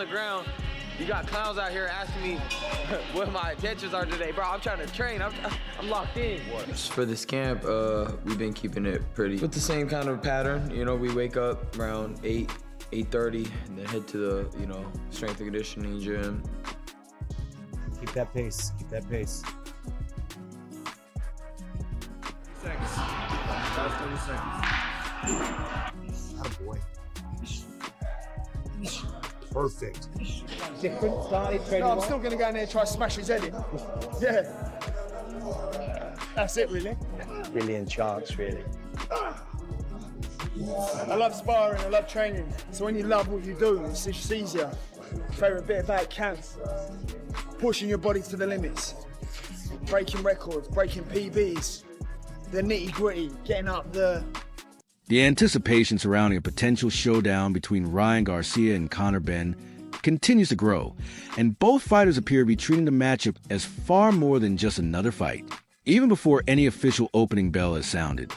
the ground. You got clowns out here asking me what my intentions are today. Bro, I'm trying to train. I'm locked in. For this camp, we've been keeping it pretty with the same kind of pattern. You know, we wake up around 8:30, and then head to the, strength and conditioning gym. Keep that pace. Keep that pace. Seconds. Last 30 seconds. Attaboy. Perfect. Different started training. No, I'm still going to go in there and try to smash his head in. Yeah. That's it, really. Brilliant chance, really. I love sparring, I love training. So when you love what you do, it's just easier. Favourite bit about camp, pushing your body to the limits, breaking records, breaking PBs, the nitty gritty, getting up the... The anticipation surrounding a potential showdown between Ryan Garcia and Conor Benn continues to grow, and both fighters appear to be treating the matchup as far more than just another fight. Even before any official opening bell has sounded,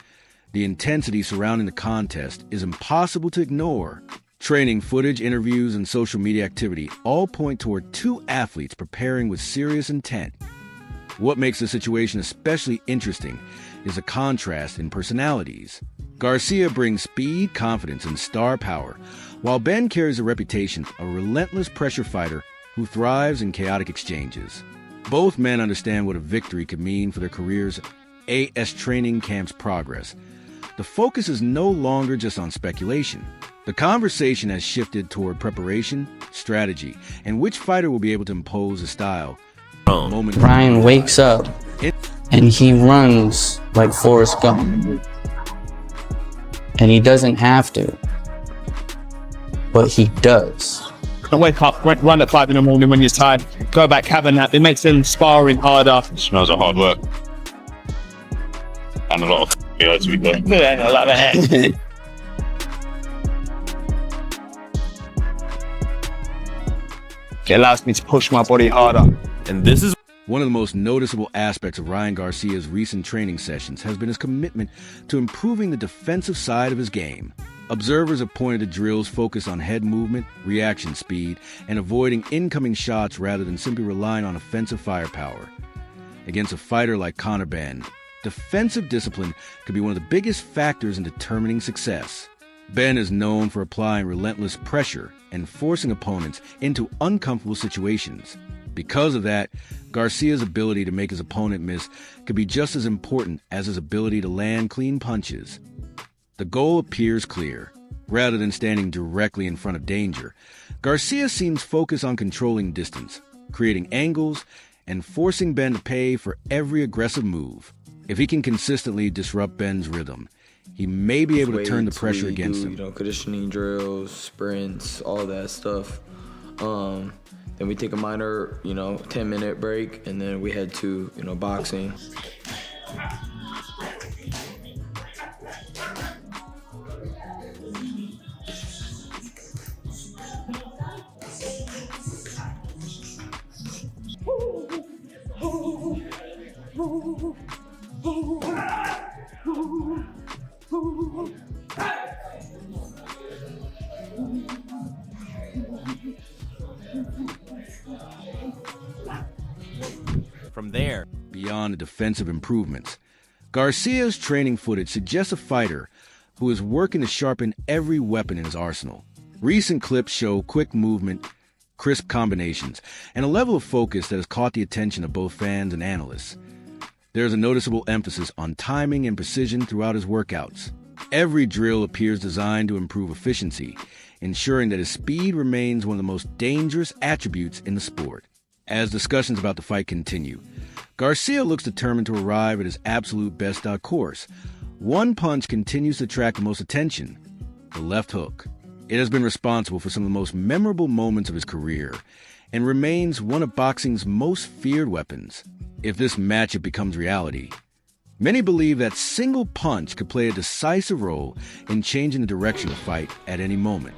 the intensity surrounding the contest is impossible to ignore. Training footage, interviews, and social media activity all point toward two athletes preparing with serious intent. What makes the situation especially interesting is a contrast in personalities. Garcia brings speed, confidence, and star power, while Benn carries a reputation of a relentless pressure fighter who thrives in chaotic exchanges. Both men understand what a victory could mean for their careers as training camp's progress. The focus is no longer just on speculation. The conversation has shifted toward preparation, strategy, and which fighter will be able to impose a style. Ryan wakes up and he runs like Forrest Gump. And he doesn't have to, but he does. I wake up, run at 5 in the morning when you're tired, go back, have a nap. It makes them sparring harder. It smells of hard work. And a lot of to be fair. A lot of head. It allows me to push my body harder. And this is one of the most noticeable aspects of Ryan Garcia's recent training sessions has been his commitment to improving the defensive side of his game. Observers have pointed to drills focused on head movement, reaction speed, and avoiding incoming shots rather than simply relying on offensive firepower. Against a fighter like Conor Benn, defensive discipline could be one of the biggest factors in determining success. Benn is known for applying relentless pressure and forcing opponents into uncomfortable situations. Because of that, Garcia's ability to make his opponent miss could be just as important as his ability to land clean punches. The goal appears clear. Rather than standing directly in front of danger, Garcia seems focused on controlling distance, creating angles, and forcing Benn to pay for every aggressive move. If he can consistently disrupt Benn's rhythm, he may be able to turn the pressure against him. Conditioning drills, sprints, all that stuff. Then we take a minor, 10-minute break, and then we head to, boxing. from there. Beyond the defensive improvements, Garcia's training footage suggests a fighter who is working to sharpen every weapon in his arsenal. Recent clips show quick movement, crisp combinations, and a level of focus that has caught the attention of both fans and analysts. There is a noticeable emphasis on timing and precision throughout his workouts. Every drill appears designed to improve efficiency, ensuring that his speed remains one of the most dangerous attributes in the sport. As discussions about the fight continue, Garcia looks determined to arrive at his absolute best course. One punch continues to attract the most attention: the left hook. It has been responsible for some of the most memorable moments of his career and remains one of boxing's most feared weapons. If this matchup becomes reality, many believe that single punch could play a decisive role in changing the direction of the fight at any moment.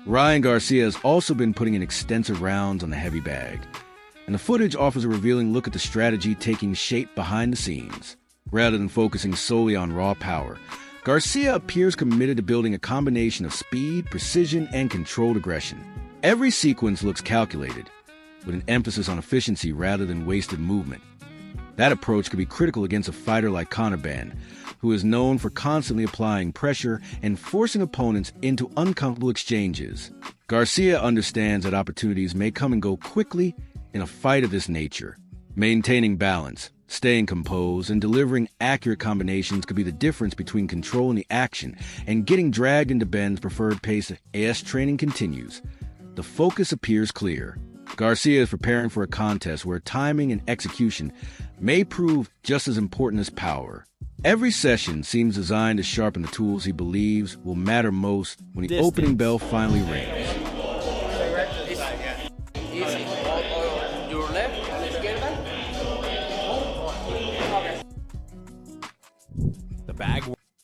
Ryan Garcia has also been putting in extensive rounds on the heavy bag, and the footage offers a revealing look at the strategy taking shape behind the scenes. Rather than focusing solely on raw power, Garcia appears committed to building a combination of speed, precision, and controlled aggression. Every sequence looks calculated, with an emphasis on efficiency rather than wasted movement. That approach could be critical against a fighter like Conor Benn, who is known for constantly applying pressure and forcing opponents into uncomfortable exchanges. Garcia understands that opportunities may come and go quickly in a fight of this nature. Maintaining balance, staying composed, and delivering accurate combinations could be the difference between controlling the action and getting dragged into Benn's preferred pace as training continues. The focus appears clear. Garcia is preparing for a contest where timing and execution may prove just as important as power. Every session seems designed to sharpen the tools he believes will matter most when the opening bell finally rings. Your left, The bag.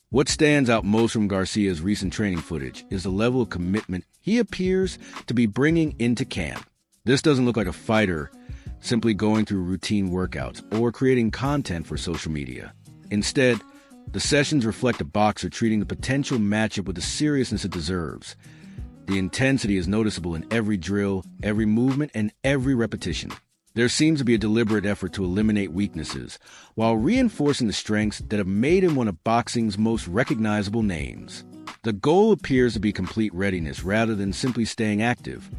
What stands out most from Garcia's recent training footage is the level of commitment he appears to be bringing into camp. This doesn't look like a fighter simply going through routine workouts or creating content for social media. Instead, the sessions reflect a boxer treating the potential matchup with the seriousness it deserves. The intensity is noticeable in every drill, every movement, and every repetition. There seems to be a deliberate effort to eliminate weaknesses, while reinforcing the strengths that have made him one of boxing's most recognizable names. The goal appears to be complete readiness rather than simply staying active.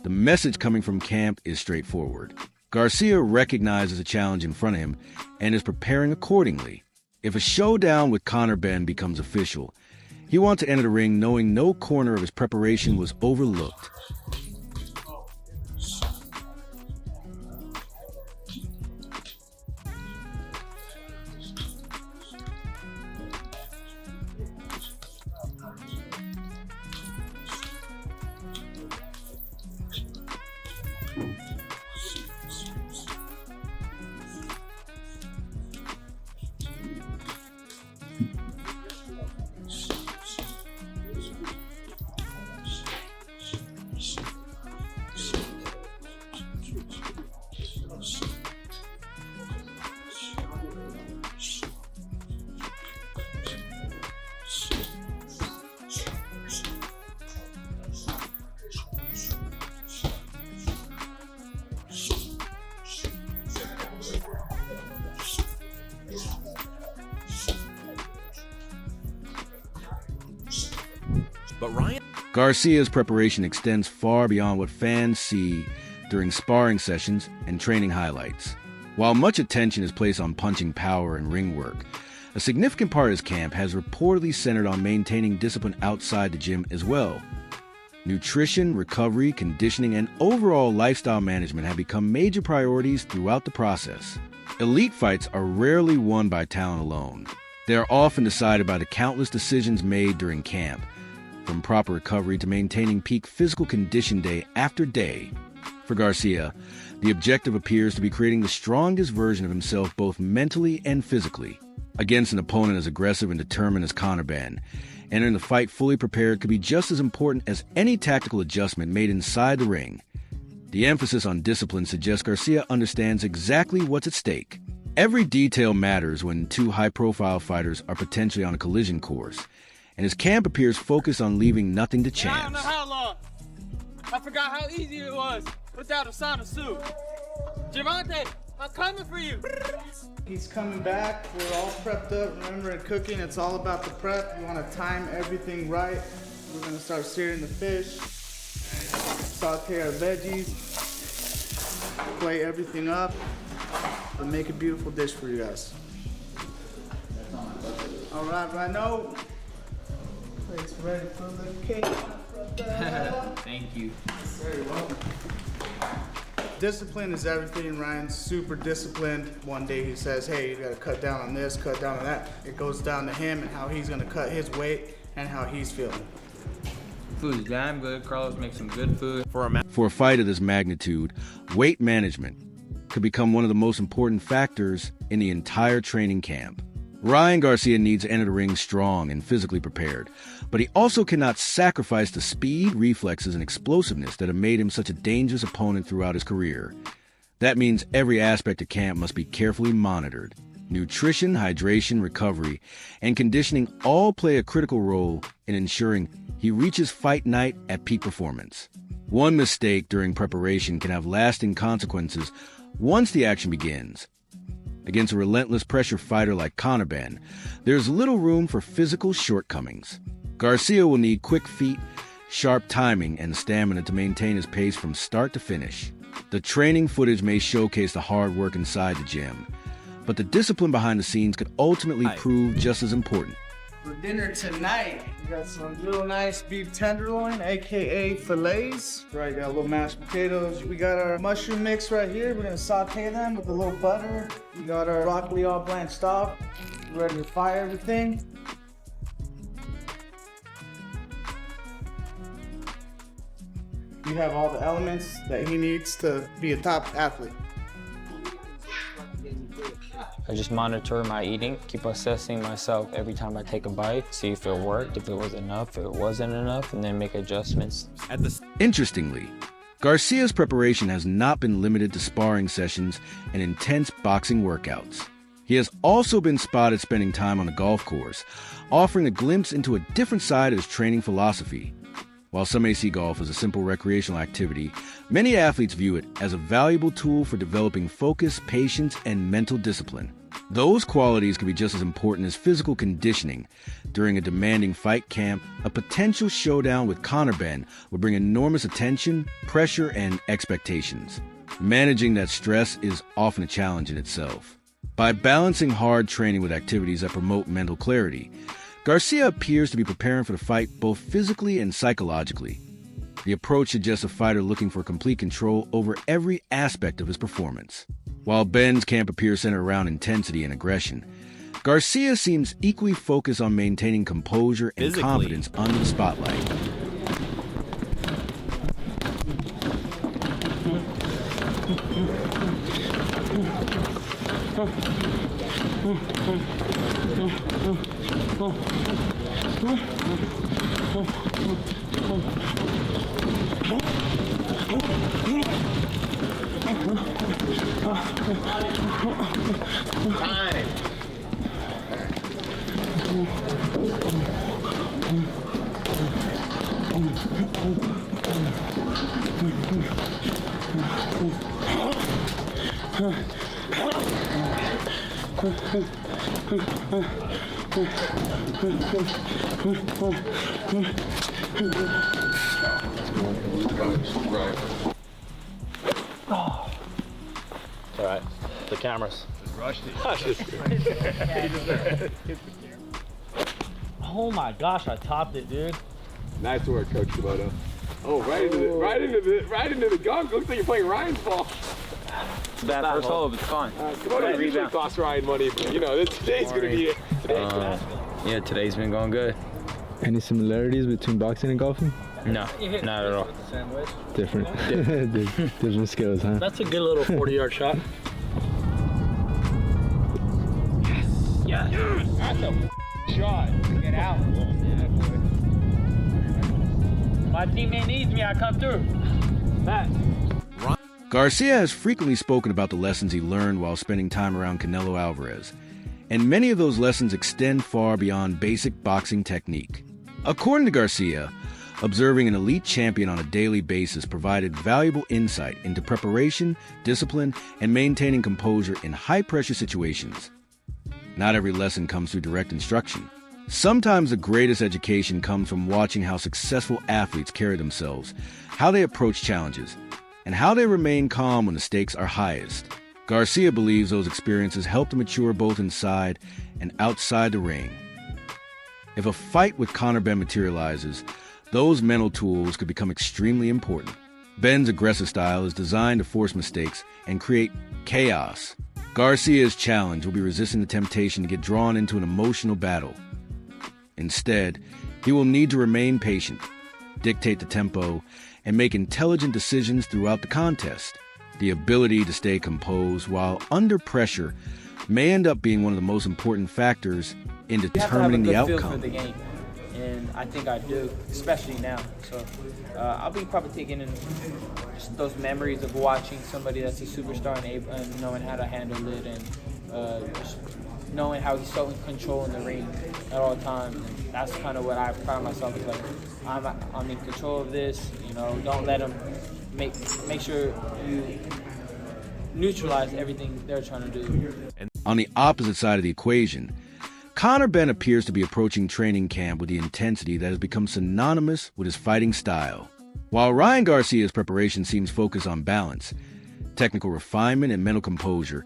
The message coming from camp is straightforward. Garcia recognizes the challenge in front of him and is preparing accordingly. If a showdown with Conor Benn becomes official, he wants to enter the ring knowing no corner of his preparation was overlooked. But Ryan. Garcia's preparation extends far beyond what fans see during sparring sessions and training highlights. While much attention is placed on punching power and ring work, a significant part of his camp has reportedly centered on maintaining discipline outside the gym as well. Nutrition, recovery, conditioning, and overall lifestyle management have become major priorities throughout the process. Elite fights are rarely won by talent alone. They are often decided by the countless decisions made during camp, from proper recovery to maintaining peak physical condition day after day. For Garcia, the objective appears to be creating the strongest version of himself both mentally and physically. Against an opponent as aggressive and determined as Conor Benn, entering the fight fully prepared could be just as important as any tactical adjustment made inside the ring. The emphasis on discipline suggests Garcia understands exactly what's at stake. Every detail matters when two high-profile fighters are potentially on a collision course, and his camp appears focused on leaving nothing to chance. I don't know how long. I forgot how easy it was without a sauna suit. Javante, I'm coming for you. He's coming back. We're all prepped up. Remember, in cooking, it's all about the prep. You want to time everything right. We're going to start searing the fish, saute our veggies, plate everything up, and make a beautiful dish for you guys. All right, Rhino. Plate's ready for the cake. Thank you. Very well. Discipline is everything. Ryan's super disciplined. One day he says, hey, you gotta cut down on this, cut down on that. It goes down to him and how he's gonna cut his weight and how he's feeling. Food is damn good. Carlos makes some good food. For a fight of this magnitude, weight management could become one of the most important factors in the entire training camp. Ryan Garcia needs to enter the ring strong and physically prepared, but he also cannot sacrifice the speed, reflexes, and explosiveness that have made him such a dangerous opponent throughout his career. That means every aspect of camp must be carefully monitored. Nutrition, hydration, recovery, and conditioning all play a critical role in ensuring he reaches fight night at peak performance. One mistake during preparation can have lasting consequences once the action begins. Against a relentless pressure fighter like Conor Benn, there's little room for physical shortcomings. Garcia will need quick feet, sharp timing, and stamina to maintain his pace from start to finish. The training footage may showcase the hard work inside the gym, but the discipline behind the scenes could ultimately prove just as important. For dinner tonight, we got some real nice beef tenderloin, aka fillets. Right, got a little mashed potatoes. We got our mushroom mix right here. We're gonna saute them with a little butter. We got our broccoli all blanched off. We're ready to fry everything. You have all the elements that he needs to be a top athlete. I just monitor my eating, keep assessing myself every time I take a bite, see if it worked, if it was enough, if it wasn't enough, and then make adjustments. Interestingly, Garcia's preparation has not been limited to sparring sessions and intense boxing workouts. He has also been spotted spending time on the golf course, offering a glimpse into a different side of his training philosophy. While some may see golf as a simple recreational activity, many athletes view it as a valuable tool for developing focus, patience, and mental discipline. Those qualities can be just as important as physical conditioning. During a demanding fight camp, a potential showdown with Conor Benn will bring enormous attention, pressure, and expectations. Managing that stress is often a challenge in itself. By balancing hard training with activities that promote mental clarity, Garcia appears to be preparing for the fight both physically and psychologically. The approach suggests a fighter looking for complete control over every aspect of his performance. While Benn's camp appears centered around intensity and aggression, Garcia seems equally focused on maintaining composure and confidence under the spotlight. All right, the cameras. Oh my gosh, I topped it, dude. Nice work, Coach Kuboto. Oh, right into the gunk. Looks like you're playing Ryan's ball. It's bad first hole, but it's fine. Kuboto usually costs Ryan money, but you know, today's gonna be it. Yeah, today's been going good. Any similarities between boxing and golfing? No, not at all. Different. Different skills, huh? That's a good little 40-yard shot. Yes. That's a shot. Get out. My teammate needs me. I come through. Matt. Garcia has frequently spoken about the lessons he learned while spending time around Canelo Alvarez, and many of those lessons extend far beyond basic boxing technique. According to Garcia, observing an elite champion on a daily basis provided valuable insight into preparation, discipline, and maintaining composure in high-pressure situations. Not every lesson comes through direct instruction. Sometimes the greatest education comes from watching how successful athletes carry themselves, how they approach challenges, and how they remain calm when the stakes are highest. Garcia believes those experiences help to mature both inside and outside the ring. If a fight with Conor Benn materializes, those mental tools could become extremely important. Benn's aggressive style is designed to force mistakes and create chaos. Garcia's challenge will be resisting the temptation to get drawn into an emotional battle. Instead, he will need to remain patient, dictate the tempo, and make intelligent decisions throughout the contest. The ability to stay composed while under pressure may end up being one of the most important factors in You have to have a determining the good feel outcome. for the game, and I think I do, especially now. So I'll be probably taking in just those memories of watching somebody that's a superstar and knowing how to handle it, and just knowing how he's so in control in the ring at all times. And that's kind of what I pride myself is like. I'm in control of this. You know, don't let him make sure you neutralize everything they're trying to do. On the opposite side of the equation, Conor Benn appears to be approaching training camp with the intensity that has become synonymous with his fighting style. While Ryan Garcia's preparation seems focused on balance, technical refinement, and mental composure,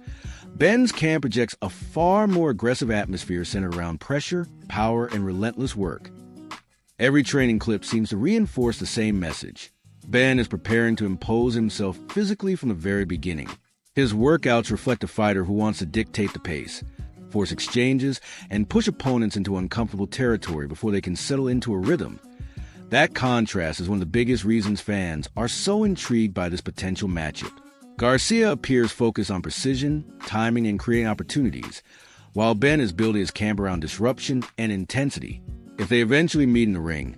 Benn's camp projects a far more aggressive atmosphere centered around pressure, power, and relentless work. Every training clip seems to reinforce the same message. Benn is preparing to impose himself physically from the very beginning. His workouts reflect a fighter who wants to dictate the pace, force exchanges, and push opponents into uncomfortable territory before they can settle into a rhythm. That contrast is one of the biggest reasons fans are so intrigued by this potential matchup. Garcia appears focused on precision, timing, and creating opportunities, while Benn is building his camp around disruption and intensity. If they eventually meet in the ring,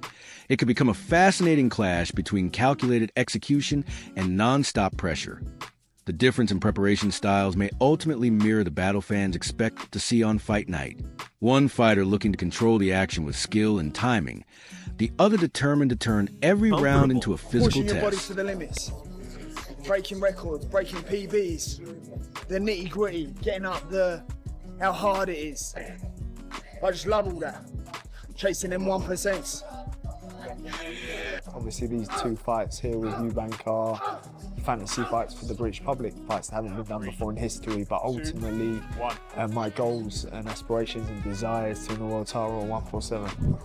it could become a fascinating clash between calculated execution and non-stop pressure. The difference in preparation styles may ultimately mirror the battle fans expect to see on fight night. One fighter looking to control the action with skill and timing, the other determined to turn every round into a physical Pushing your body test. to the limits, breaking records, breaking PBs, the nitty gritty, getting up how hard it is. I just love all that. Chasing them 1%. Obviously these two fights here with Eubank are fantasy fights for the British public, fights that haven't been done before in history, but ultimately my goals and aspirations and desires to win the world title are 147.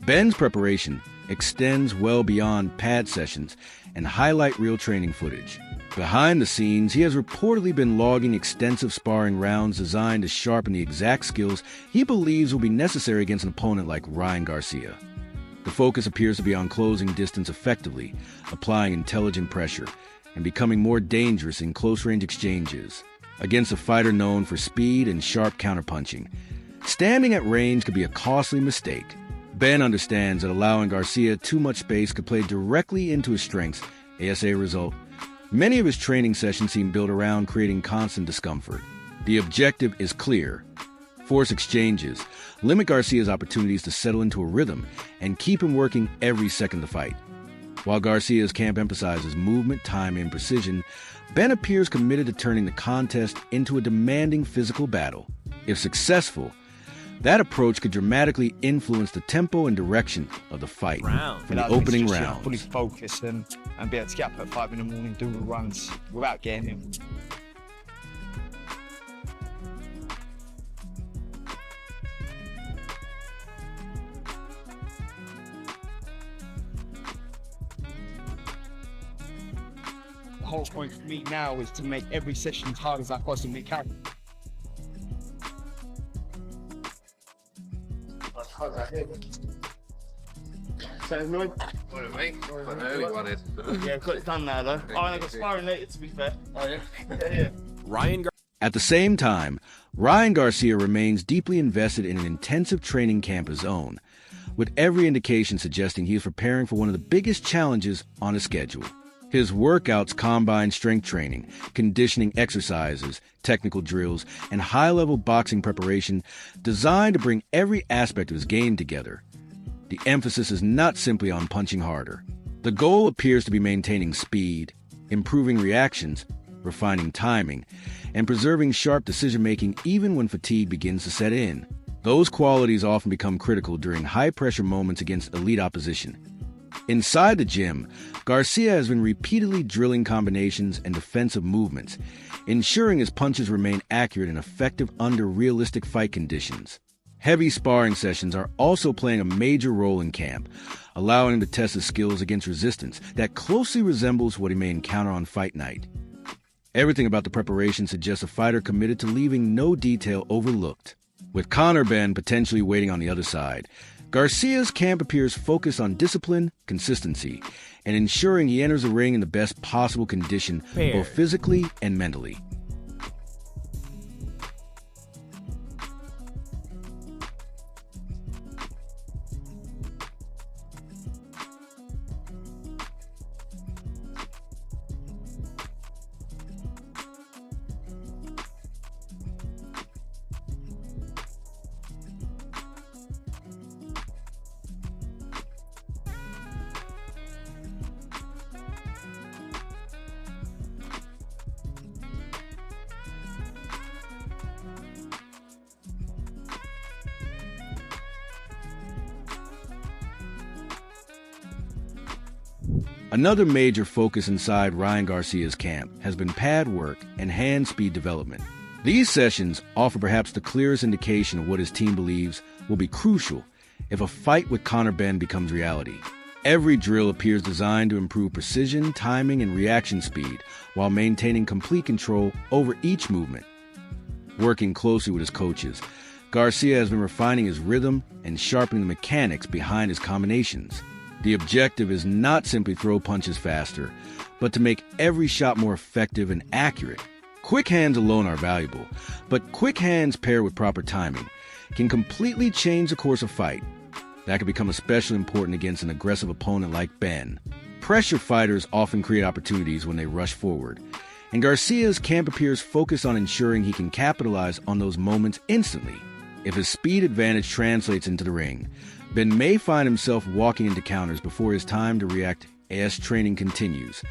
Benn's preparation extends well beyond pad sessions and highlight reel training footage. Behind the scenes, he has reportedly been logging extensive sparring rounds designed to sharpen the exact skills he believes will be necessary against an opponent like Ryan Garcia. The focus appears to be on closing distance effectively, applying intelligent pressure, and becoming more dangerous in close-range exchanges. Against a fighter known for speed and sharp counterpunching, standing at range could be a costly mistake. Benn understands that allowing Garcia too much space could play directly into his strengths. As a result, many of his training sessions seem built around creating constant discomfort. The objective is clear: force exchanges, limit Garcia's opportunities to settle into a rhythm, and keep him working every second of the fight. While Garcia's camp emphasizes movement, time, and precision, Benn appears committed to turning the contest into a demanding physical battle. If successful, that approach could dramatically influence the tempo and direction of the fight from the opening round. Fully focus and be able to get up at 5 in the morning, do the runs without getting him. The whole point for me now is to make every session as hard as I possibly can. Sounds good. What a mate. What an early one is. Yeah, I've got it done now though. Oh, and I got sparring later to be fair. Oh yeah? Yeah. At the same time, Ryan Garcia remains deeply invested in an intensive training camp of his own, with every indication suggesting he is preparing for one of the biggest challenges on his schedule. His workouts combine strength training, conditioning exercises, technical drills, and high-level boxing preparation designed to bring every aspect of his game together. The emphasis is not simply on punching harder. The goal appears to be maintaining speed, improving reactions, refining timing, and preserving sharp decision-making even when fatigue begins to set in. Those qualities often become critical during high-pressure moments against elite opposition. Inside the gym, Garcia has been repeatedly drilling combinations and defensive movements, ensuring his punches remain accurate and effective under realistic fight conditions. Heavy sparring sessions are also playing a major role in camp, allowing him to test his skills against resistance that closely resembles what he may encounter on fight night. Everything about the preparation suggests a fighter committed to leaving no detail overlooked. With Conor Benn potentially waiting on the other side, Garcia's camp appears focused on discipline, consistency, and ensuring he enters the ring in the best possible condition, both physically and mentally. Another major focus inside Ryan Garcia's camp has been pad work and hand speed development. These sessions offer perhaps the clearest indication of what his team believes will be crucial if a fight with Conor Benn becomes reality. Every drill appears designed to improve precision, timing, and reaction speed while maintaining complete control over each movement. Working closely with his coaches, Garcia has been refining his rhythm and sharpening the mechanics behind his combinations. The objective is not simply throw punches faster, but to make every shot more effective and accurate. Quick hands alone are valuable, but quick hands paired with proper timing can completely change the course of fight. That can become especially important against an aggressive opponent like Benn. Pressure fighters often create opportunities when they rush forward, and Garcia's camp appears focused on ensuring he can capitalize on those moments instantly. If his speed advantage translates into the ring, Benn may find himself walking into counters before his time to react as training continues.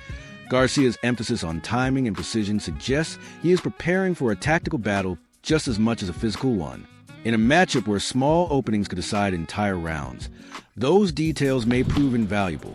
Garcia's emphasis on timing and precision suggests he is preparing for a tactical battle just as much as a physical one. In a matchup where small openings could decide entire rounds, those details may prove invaluable.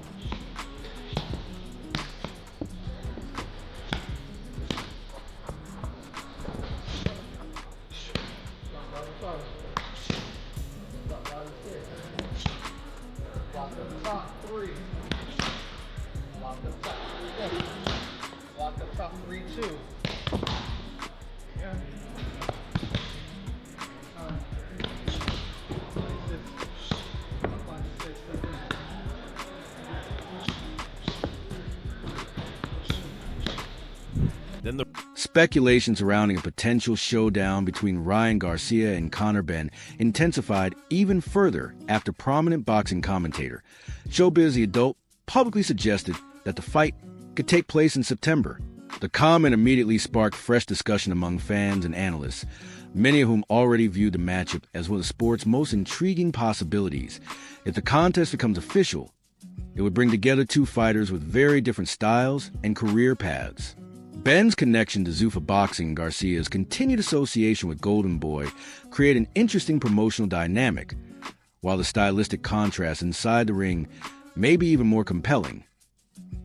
Speculation surrounding a potential showdown between Ryan Garcia and Conor Benn intensified even further after prominent boxing commentator Showbiz the Adult publicly suggested that the fight could take place in September. The comment immediately sparked fresh discussion among fans and analysts, many of whom already viewed the matchup as one of the sport's most intriguing possibilities. If the contest becomes official, it would bring together two fighters with very different styles and career paths. Benn's connection to Zuffa Boxing and Garcia's continued association with Golden Boy create an interesting promotional dynamic, while the stylistic contrast inside the ring may be even more compelling.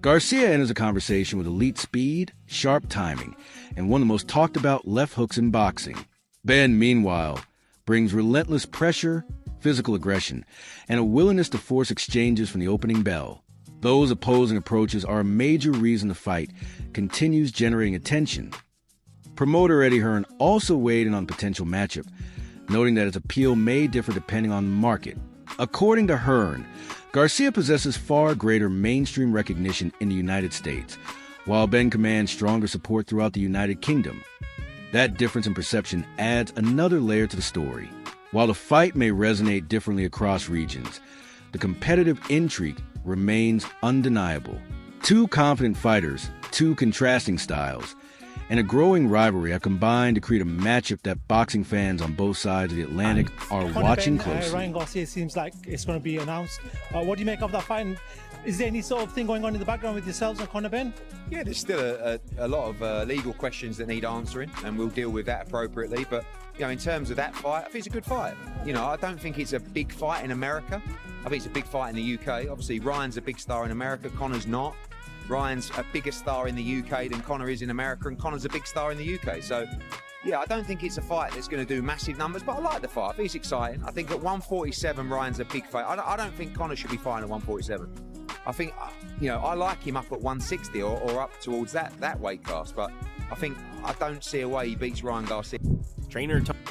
Garcia enters a conversation with elite speed, sharp timing, and one of the most talked about left hooks in boxing. Benn, meanwhile, brings relentless pressure, physical aggression, and a willingness to force exchanges from the opening bell. Those opposing approaches are a major reason the fight continues generating attention. Promoter Eddie Hearn also weighed in on potential matchup, noting that its appeal may differ depending on the market. According to Hearn, Garcia possesses far greater mainstream recognition in the United States, while Benn commands stronger support throughout the United Kingdom. That difference in perception adds another layer to the story. While the fight may resonate differently across regions, the competitive intrigue remains undeniable. Two confident fighters, two contrasting styles, and a growing rivalry have combined to create a matchup that boxing fans on both sides of the Atlantic are watching closely. Ryan Garcia seems like it's going to be announced. What do you make of that fight? And is there any sort of thing going on in the background with yourselves and Conor Benn? Yeah, there's still a lot of legal questions that need answering, and we'll deal with that appropriately. But in terms of that fight, I think it's a good fight. I don't think it's a big fight in America. I think it's a big fight in the UK. Obviously, Ryan's a big star in America. Conor's not. Ryan's a bigger star in the UK than Conor is in America, and Conor's a big star in the UK. So, yeah, I don't think it's a fight that's going to do massive numbers, but I like the fight. I think it's exciting. I think at 147, Ryan's a big fight. I don't think Conor should be fighting at 147. I think, I like him up at 160 or up towards that weight class, but I don't see a way he beats Ryan Garcia.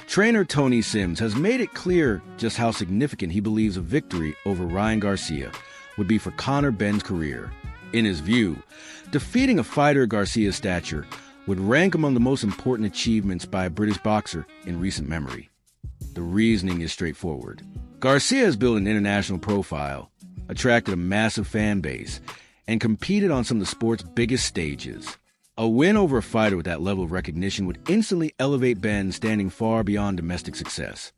Trainer Tony Sims has made it clear just how significant he believes a victory over Ryan Garcia would be for Conor Benn's career. In his view, defeating a fighter of Garcia's stature would rank among the most important achievements by a British boxer in recent memory. The reasoning is straightforward. Garcia has built an international profile, attracted a massive fan base, and competed on some of the sport's biggest stages. A win over a fighter with that level of recognition would instantly elevate Benn, standing far beyond domestic success.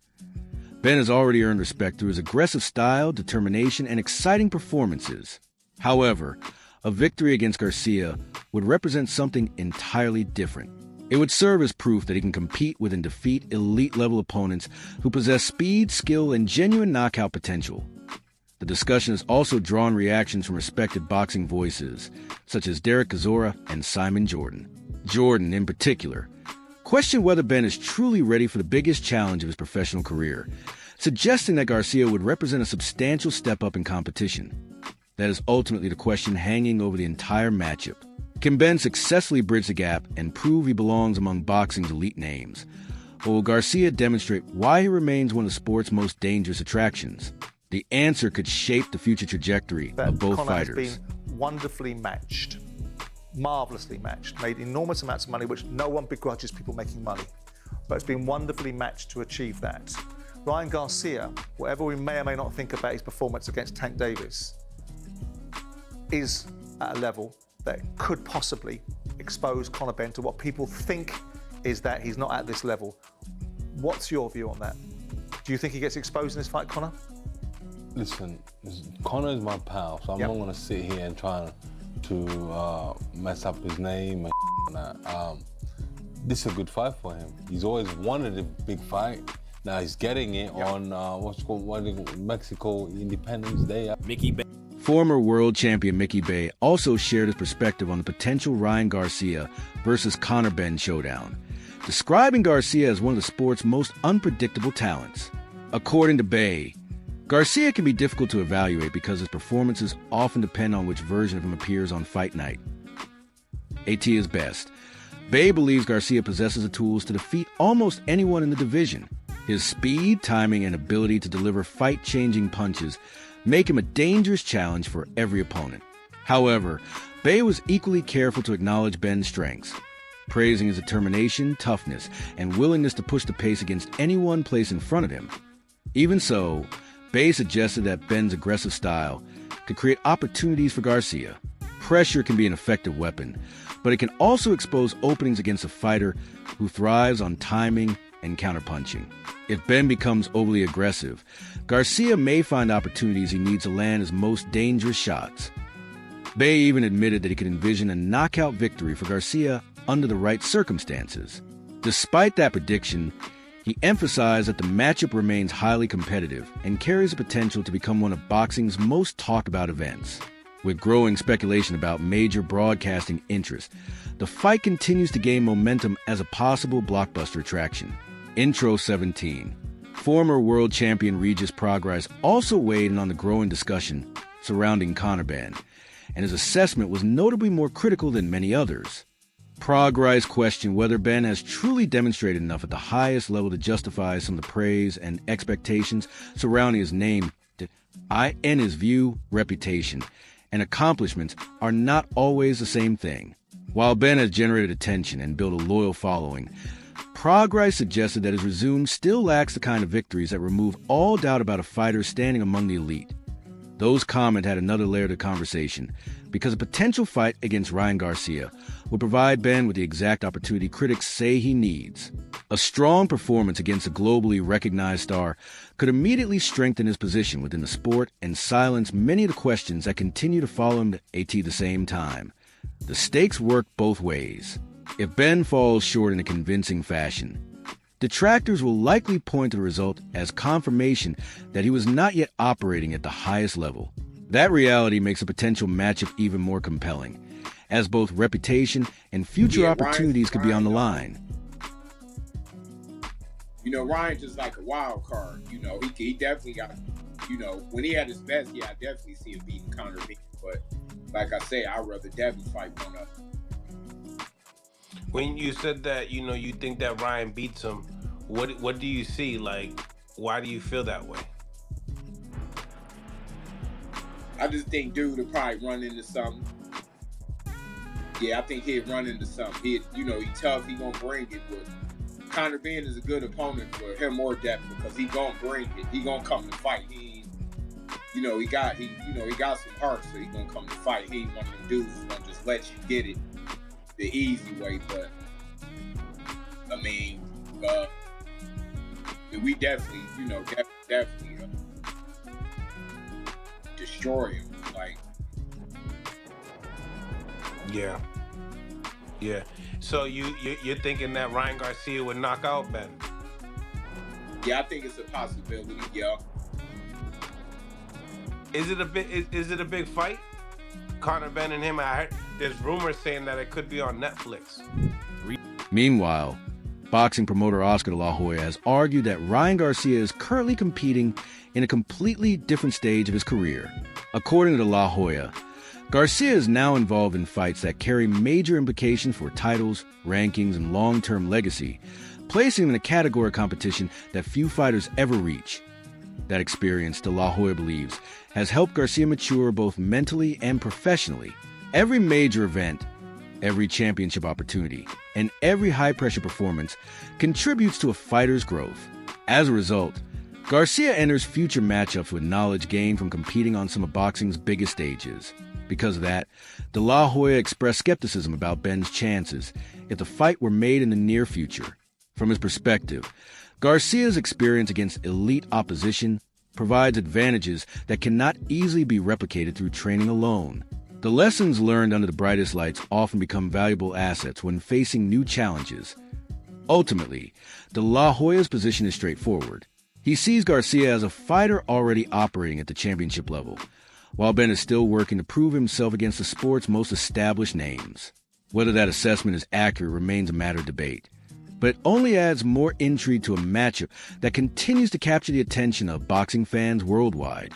Benn has already earned respect through his aggressive style, determination, and exciting performances. However, a victory against Garcia would represent something entirely different. It would serve as proof that he can compete with and defeat elite-level opponents who possess speed, skill, and genuine knockout potential. The discussion has also drawn reactions from respected boxing voices, such as Derek Chisora and Simon Jordan. Jordan, in particular, questioned whether Benn is truly ready for the biggest challenge of his professional career, suggesting that Garcia would represent a substantial step up in competition. That is ultimately the question hanging over the entire matchup. Can Benn successfully bridge the gap and prove he belongs among boxing's elite names? Or will Garcia demonstrate why he remains one of the sport's most dangerous attractions? The answer could shape the future trajectory of both Conor fighters. has been wonderfully matched, marvelously matched, made enormous amounts of money, which no one begrudges people making money. But it's been wonderfully matched to achieve that. Ryan Garcia, whatever we may or may not think about his performance against Tank Davis, is at a level that could possibly expose Conor Benn to what people think is that he's not at this level. What's your view on that? Do you think he gets exposed in this fight, Conor? Listen, Conor is my pal, so I'm not going to sit here and try to mess up his name and that. This is a good fight for him. He's always wanted a big fight. Now he's getting it on Mexico Independence Day. Mickey Bay. Former world champion Mickey Bay also shared his perspective on the potential Ryan Garcia versus Conor Benn showdown, describing Garcia as one of the sport's most unpredictable talents. According to Bay, Garcia can be difficult to evaluate because his performances often depend on which version of him appears on fight night. AT is best. Bay believes Garcia possesses the tools to defeat almost anyone in the division. His speed, timing, and ability to deliver fight-changing punches make him a dangerous challenge for every opponent. However, Bay was equally careful to acknowledge Benn's strengths, praising his determination, toughness, and willingness to push the pace against anyone placed in front of him. Even so, Bay suggested that Benn's aggressive style could create opportunities for Garcia. Pressure can be an effective weapon, but it can also expose openings against a fighter who thrives on timing and counterpunching. If Benn becomes overly aggressive, Garcia may find opportunities he needs to land his most dangerous shots. Bay even admitted that he could envision a knockout victory for Garcia under the right circumstances. Despite that prediction, he emphasized that the matchup remains highly competitive and carries the potential to become one of boxing's most talked about events. With growing speculation about major broadcasting interest, the fight continues to gain momentum as a possible blockbuster attraction. Intro 17. Former world champion Regis Prograis also weighed in on the growing discussion surrounding Conor Benn, and his assessment was notably more critical than many others. Prograis questioned whether Benn has truly demonstrated enough at the highest level to justify some of the praise and expectations surrounding his name. In his view, reputation and accomplishments are not always the same thing. While Benn has generated attention and built a loyal following, Prograis suggested that his resume still lacks the kind of victories that remove all doubt about a fighter standing among the elite. Those comments had another layer to the conversation, because a potential fight against Ryan Garcia would provide Benn with the exact opportunity critics say he needs. A strong performance against a globally recognized star could immediately strengthen his position within the sport and silence many of the questions that continue to follow him at the same time. The stakes work both ways. If Benn falls short in a convincing fashion, detractors will likely point to the result as confirmation that he was not yet operating at the highest level. That reality makes a potential matchup even more compelling, as both reputation and future opportunities could be on the line. You know, Ryan's just like a wild card. You know, he definitely got, you know, when he had his best, I definitely see him beating Conor Benn. But like I say, I'd rather definitely fight one of them. When you said that, you know, you think that Ryan beats him, what do you see? Like, why do you feel that way? I just think dude will probably run into something. Yeah, I think he'd run into something. He tough, he gonna bring it, but Conor Benn is a good opponent for him or Depp because he gonna bring it. He gonna come to fight. He got some heart, so he gonna come to fight. He ain't one of them dudes who's gonna just let you get it the easy way. But I mean, we definitely, definitely destroy him. Like, yeah. So you're thinking that Ryan Garcia would knock out Benn? Yeah, I think it's a possibility. Yeah. Is it a big fight? Conor Benn and him. I heard there's rumors saying that it could be on Netflix. Meanwhile, boxing promoter Oscar de la Hoya has argued that Ryan Garcia is currently competing in a completely different stage of his career. According to de la Hoya, Garcia is now involved in fights that carry major implications for titles, rankings, and long-term legacy, placing him in a category of competition that few fighters ever reach. That experience, de la Hoya believes, has helped Garcia mature both mentally and professionally. Every major event, every championship opportunity, and every high-pressure performance contributes to a fighter's growth. As a result, Garcia enters future matchups with knowledge gained from competing on some of boxing's biggest stages. Because of that, de la Hoya expressed skepticism about Benn's chances if the fight were made in the near future. From his perspective, Garcia's experience against elite opposition provides advantages that cannot easily be replicated through training alone. The lessons learned under the brightest lights often become valuable assets when facing new challenges. Ultimately, de la Hoya's position is straightforward. He sees Garcia as a fighter already operating at the championship level, while Benn is still working to prove himself against the sport's most established names. Whether that assessment is accurate remains a matter of debate, but it only adds more intrigue to a matchup that continues to capture the attention of boxing fans worldwide.